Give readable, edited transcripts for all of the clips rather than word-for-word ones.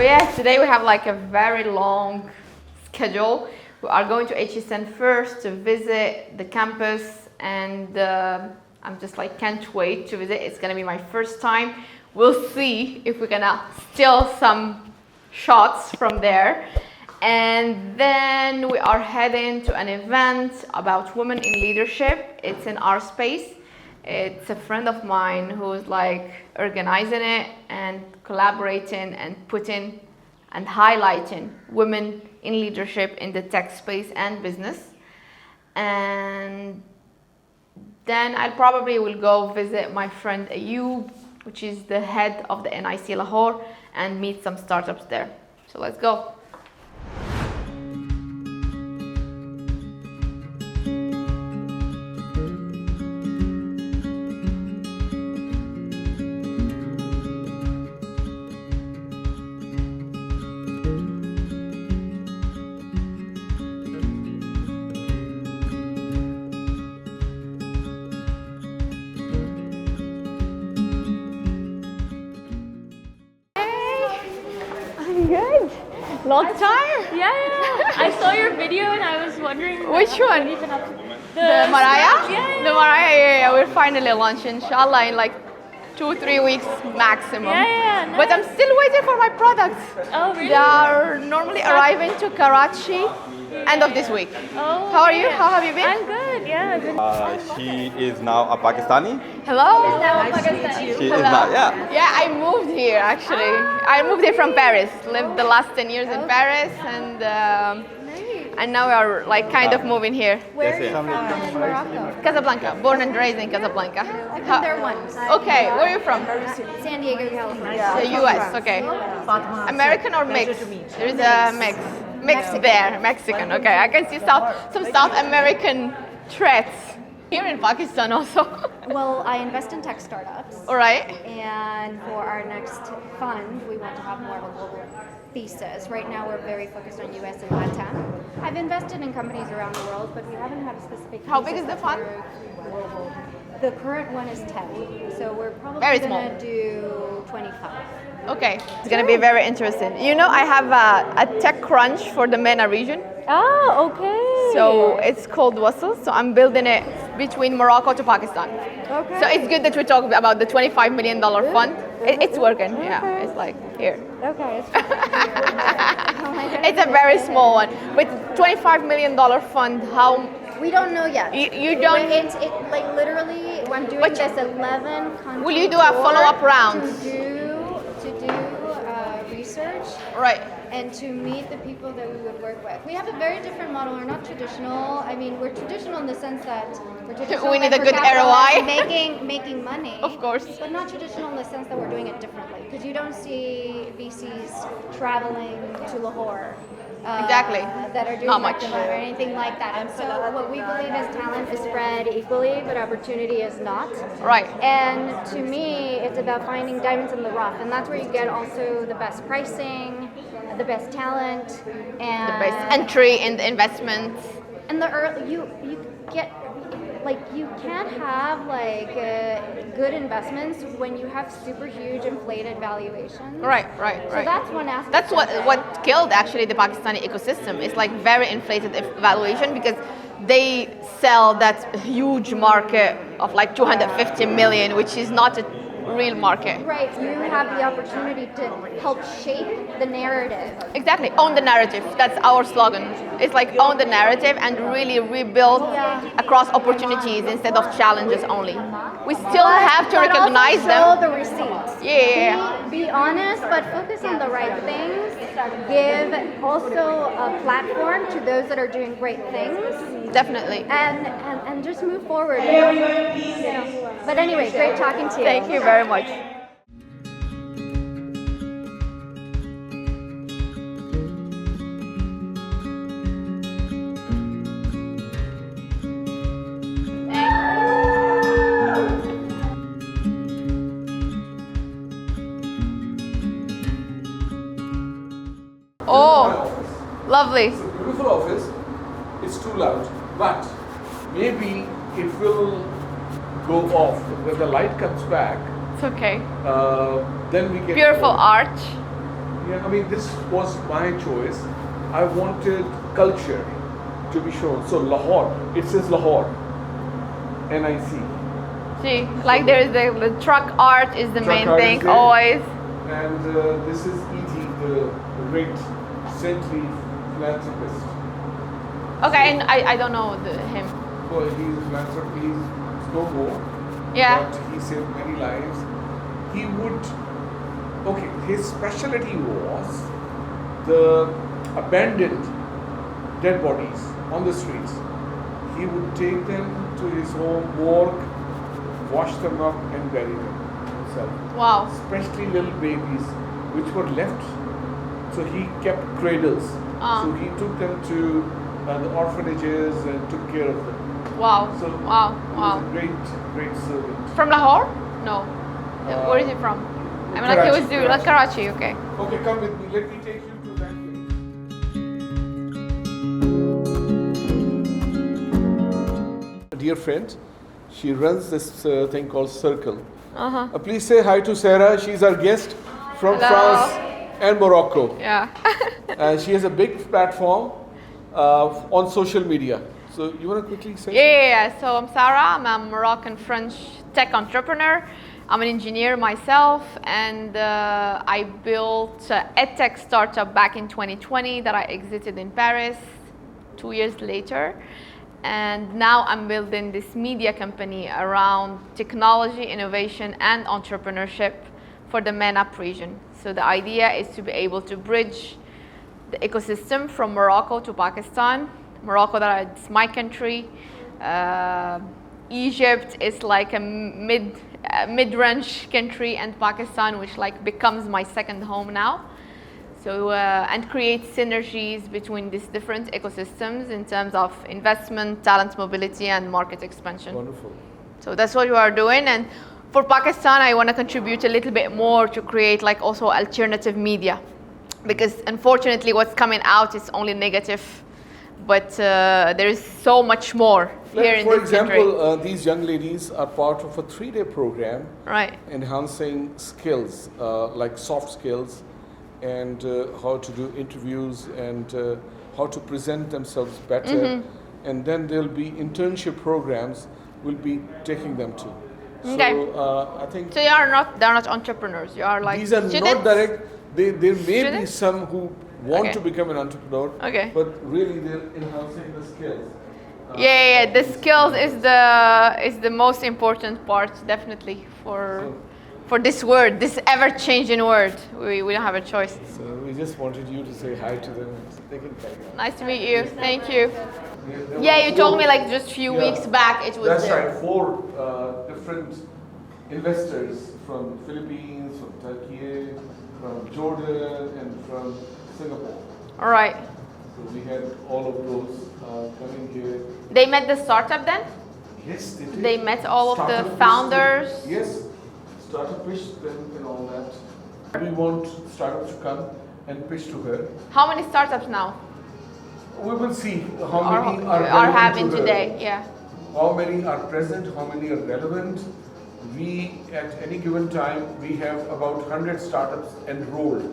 yes, today we have like a very long schedule. We are going to AITCHISON first to visit the campus, and I'm just like can't wait to visit. It's gonna be my first time. We'll see if we're gonna steal some shots from there. And then we are heading to an event about women in leadership. It's in our space. It's a friend of mine who's like organizing it and collaborating and putting and highlighting women in leadership in the tech space and business. And then I probably will go visit my friend Ayub, which is the head of the NIC Lahore, and meet some startups there. So let's go. Good. Long time. Yeah. I saw your video and I was wondering. Which one? The Mariah? Yeah. The Mariah, yeah. We're finally launching, inshallah, in like 2-3 weeks maximum. Yeah, nice. But I'm still waiting for my products. Oh, really? They are normally arriving to Karachi end of this week. Oh, How are you? How have you been? I'm good, yeah. She is now a Pakistani. Hello? She is now, yeah. Yeah, I moved here actually. I moved here from Paris. Lived the last 10 years in Paris, and now we are like kind of moving here. Where are you Yes, from in Morocco? Casablanca, born and raised in Casablanca. I've been there once. Okay, where are you from? San Diego, California. The US, okay. American or mixed? There is a mix. Mixed there, Mexican, okay. I can see some South American threats here in Pakistan also. Well, I invest in tech startups. All right. And for our next fund, we want to have more of a global thesis. Right now, we're very focused on US and LATAM. I've invested in companies around the world, but we haven't had a specific How big thesis is the that's fund? very global. The current one is 10, so we're probably Very going small. to do 25. Okay, it's gonna be very interesting. You know, I have a tech crunch for the MENA region. Oh, okay. So it's called Wassel. So I'm building it between Morocco to Pakistan. Okay. So it's good that we talk about the $25 million fund. It's working, yeah. Okay. It's like here. Okay. It's a very small one. With $25 million fund, how We don't know yet. you don't. It's like literally, I'm doing But this 11 country will you do a follow-up tour round? To do research Right. and to meet the people that we would work with. We have a very different model. We're not traditional. I mean, we're traditional in the sense that we're traditional. We need like a good we're capitalized, ROI. making money. Of course. But not traditional in the sense that we're doing it differently. Because you don't see VCs traveling to Lahore. Exactly. That are doing Not much. or anything like that. And so what we believe is talent is spread equally, but opportunity is not. Right. And to me, it's about finding diamonds in the rough, and that's where you get also the best pricing, the best talent, and The best entry in the investment. and the early you get like you can't have like good investments when you have super huge inflated valuations. Right. So that's one aspect. That's of it. what killed actually the Pakistani ecosystem. It's like very inflated valuation because they sell that huge market of like 250 million, which is not a real market. Right, you have the opportunity to help shape the narrative. Exactly, own the narrative. That's our slogan. It's like own the narrative and really rebuild across opportunities instead of challenges only. We still have to But recognize also show them. the receipts. Yeah. Be honest, but focus on the right things. Give also a platform to those that are doing great things. Definitely. And just move forward. You know. But anyway, great talking to you. Thank you very much. Oh, lovely. Beautiful office. It's too loud, but maybe it will go off when the light comes back. It's okay. Then we can. Beautiful arch. Yeah, I mean, this was my choice. I wanted culture to be shown. So Lahore, it says Lahore, NIC. See, like there is the truck art is the Truck main art is thing there. always. And this is E.T., the great saintly philanthropist. Okay, and I don't know him. Well, he's a philanthropist, he's no more. Yeah. But he saved many lives. He would, okay, his specialty was the abandoned dead bodies on the streets. He would take them to his home, morgue, wash them up and bury them himself. Wow. Especially little babies which were left. So he kept cradles. So he took them to the orphanages and took care of them. Wow. So Wow. he Wow. was a great servant. From Lahore? No. Where is he from? I mean, like he was doing like Karachi. Okay. Okay, come with me. Let me take you to that place. Dear friend, she runs this thing called Circle. Please say hi to Sara. She's our guest from Hello. France and Morocco. Yeah. She has a big platform on social media. So you want to quickly say? Yeah. So I'm Sara. I'm a Moroccan French tech entrepreneur. I'm an engineer myself, and I built an edtech startup back in 2020 that I exited in Paris 2 years later. And now I'm building this media company around technology, innovation, and entrepreneurship for the MENAP region. So the idea is to be able to bridge the ecosystem from Morocco to Pakistan. Morocco, that's my country. Egypt is like a mid-range country, and Pakistan, which like becomes my second home now. So and create synergies between these different ecosystems in terms of investment, talent mobility, and market expansion. Wonderful. So that's what we are doing. And for Pakistan, I want to contribute a little bit more to create like also alternative media, because unfortunately what's coming out is only negative, but there is so much more here in For this country. example, these young ladies are part of a 3-day program Right. enhancing skills like soft skills and how to do interviews and how to present themselves better. And then there'll be internship programs we'll be taking them to. Okay. So I think So they're not entrepreneurs. You are like these are students? not direct. There may be Students? some who want Okay. to become an entrepreneur, Okay. but really they're enhancing the skills. Yeah. The skills is the most important part, definitely for this word, this ever-changing word. We don't have a choice. So we just wanted you to say hi to them. They can carry on. Nice to meet you. Thank you. There Yeah, were you told four- me like just a few Yeah. weeks back it was That's there. right. 4 different investors from Philippines, from Turkey, from Jordan, and from Singapore. All right. So we had all of those coming here. They met the startup then? Yes, they did. They met all of the Startup founders? pitch, yes, startup pitch them and all that. We want startups to come and pitch to her. How many startups now We will see how many are relevant having to her. today? Yeah. How many are present, how many are relevant. We, at any given time, we have about 100 startups enrolled.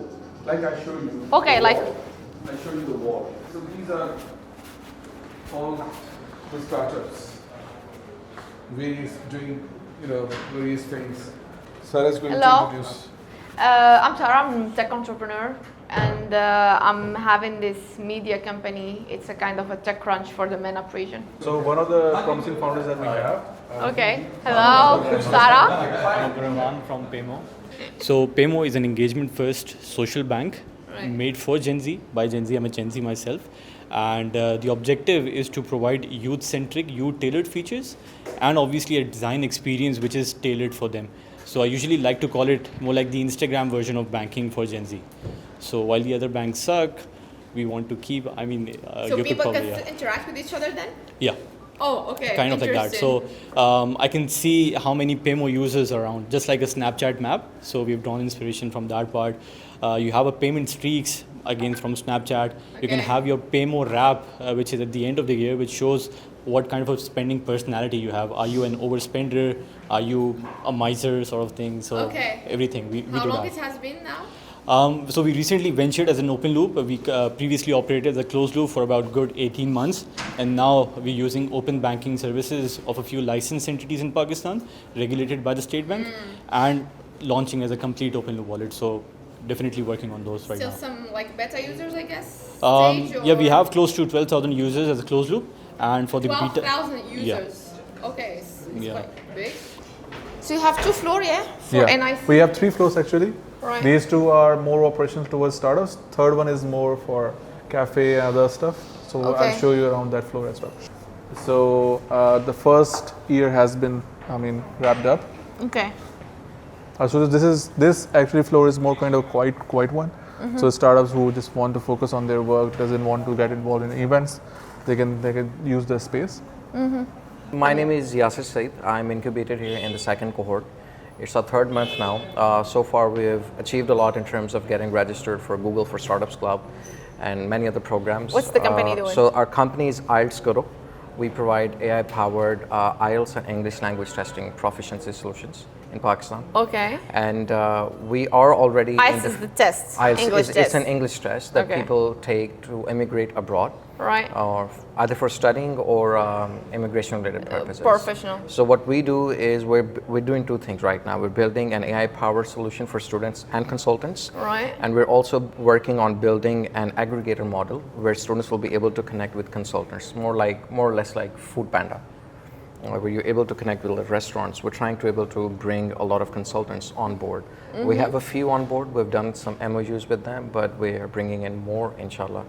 Like I show you. Okay, the like- wall. I show you the wall. So these are all the startups, doing various things. Sarah's going Hello. to introduce. I'm Sara, I'm a tech entrepreneur, and I'm having this media company. It's a kind of a tech crunch for the MENAP region. So one of the promising founders that we have. Okay. Hello, Sara. Rahman from Paymo. So Paymo is an engagement-first social bank made for Gen Z, by Gen Z. I'm a Gen Z myself. And the objective is to provide youth-centric, youth-tailored features and obviously a design experience which is tailored for them. So I usually like to call it more like the Instagram version of banking for Gen Z. So while the other banks suck, we want to keep, So you could people probably, can interact with each other then? yeah. Oh, okay. Kind of like that. So I can see how many Paymo users are around, just like a Snapchat map. So we've drawn inspiration from that part. You have a payment streaks, again from Snapchat. You can Okay. have your Paymo wrap, which is at the end of the year, which shows what kind of a spending personality you have. Are you an overspender? Are you a miser sort of thing? So Okay. everything, we do that. It has been now? So we recently ventured as an open loop. We previously operated as a closed loop for about good 18 months. And now we're using open banking services of a few licensed entities in Pakistan, regulated by the State Bank, and launching as a complete open loop wallet. So definitely working on those right Still now. some like beta users, I guess. Yeah, we have close to 12,000 users as a closed loop. And for the beta... 12,000 users. Okay, it's Yeah. quite big. So you have 2 floors, yeah? For Yeah. NIC? We have 3 floors actually. Right. These 2 are more operations towards startups. Third one is more for cafe and other stuff. So Okay. I'll show you around that floor as well. So the first year has been, wrapped up. Okay. So this actually floor is more kind of quiet one. So startups who just want to focus on their work, doesn't want to get involved in events, they can use the space. My name is Yasir Said. I'm incubated here in the 2nd cohort. It's our 3rd month now. So far we have achieved a lot in terms of getting registered for Google for Startups Club and many other programs. What's the company doing? So our company is IELTS. We provide AI-powered IELTS and English language testing proficiency solutions in Pakistan. Okay. And we are already IELTS is the test. IELTS English is test. it's an English test that Okay. people take to immigrate abroad. Right. Or either for studying or immigration-related purposes. Professional. So what we do is we're doing 2 things right now. We're building an AI-powered solution for students and consultants. Right. And we're also working on building an aggregator model where students will be able to connect with consultants, more or less like Food Panda, where you're able to connect with the restaurants. We're trying to able to bring a lot of consultants on board. We have a few on board. We've done some MOUs with them, but we are bringing in more, inshallah.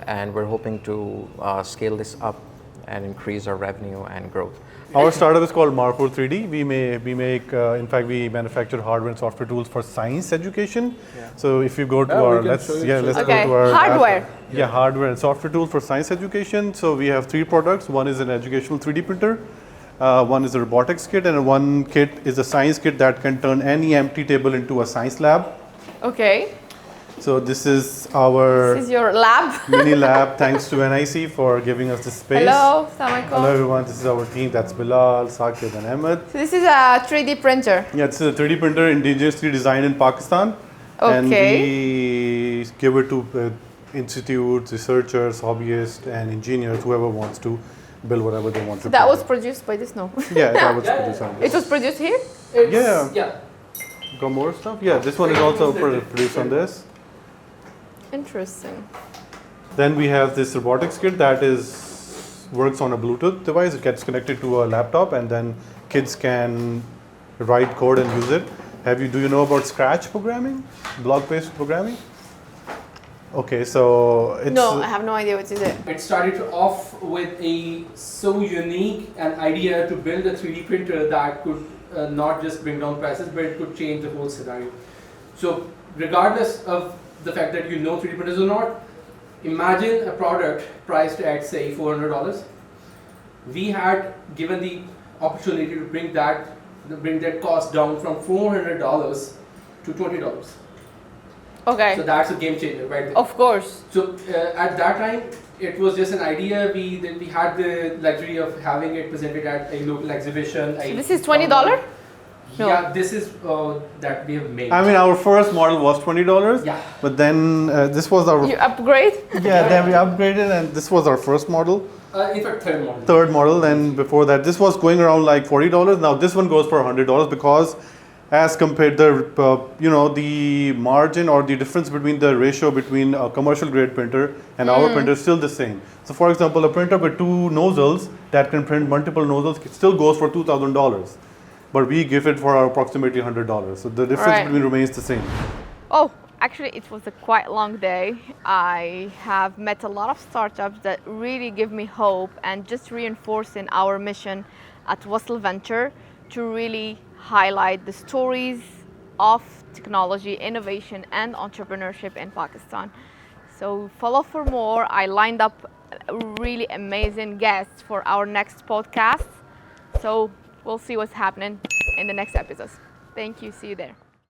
And we're hoping to scale this up and increase our revenue and growth. Our startup is called Marpur 3D. We make, in fact, we manufacture hardware and software tools for science education. So if you go to our, let's go Okay. to our Hardware. hardware and software tools for science education. So we have 3 products. One is an educational 3D printer. One is a robotics kit, and one kit is a science kit that can turn any empty table into a science lab. Okay. So this is our This is your lab. mini lab. Thanks to NIC for giving us this space. Hello. Assalamu Hello alaikum. everyone. This is our team. That's Bilal, Sakit, and Ahmed. So this is a 3D printer. Yeah, it's a 3D printer indigenously designed in Pakistan. And Okay. we give it to institutes, researchers, hobbyists, and engineers, whoever wants to build whatever they want to. That was build. produced by this, no? Yeah, that was produced on It this. was produced here? Yeah. Got more stuff? Yeah, this one is also produced on this. Interesting. Then we have this robotics kit that works on a Bluetooth device. It gets connected to a laptop, and then kids can write code and use it. Do you know about Scratch programming, block-based programming? Okay, so it's No, I have no idea what is it. It started off with a so unique an idea to build a 3D printer that could not just bring down prices, but it could change the whole scenario. So regardless of the fact that you know 3D printers or not, imagine a product priced at say $400. We had given the opportunity to bring that cost down from $400 to $20. Okay. So that's a game changer, right there. Of course. So at that time, it was just an idea. We had the luxury of having it presented at a local exhibition. So this is $20? No. Yeah, this is that we have made. our first model was $20. Yeah. But then this was our You upgrade? then we upgraded, and this was our first model. In fact, third model. Third model, and before that, this was going around like $40. Now this one goes for $100 because, as compared the margin or the difference between the ratio between a commercial grade printer and our printer is still the same. So, for example, a printer with 2 nozzles that can print multiple nozzles still goes for $2,000, but we give it for approximately $100. So the difference Right. between remains the same. Oh, actually, it was a quite long day. I have met a lot of startups that really give me hope and just reinforcing our mission at Wasl Venture to really highlight the stories of technology, innovation, and entrepreneurship in Pakistan. So follow for more. I lined up really amazing guests for our next podcast. So we'll see what's happening in the next episodes. Thank you. See you there.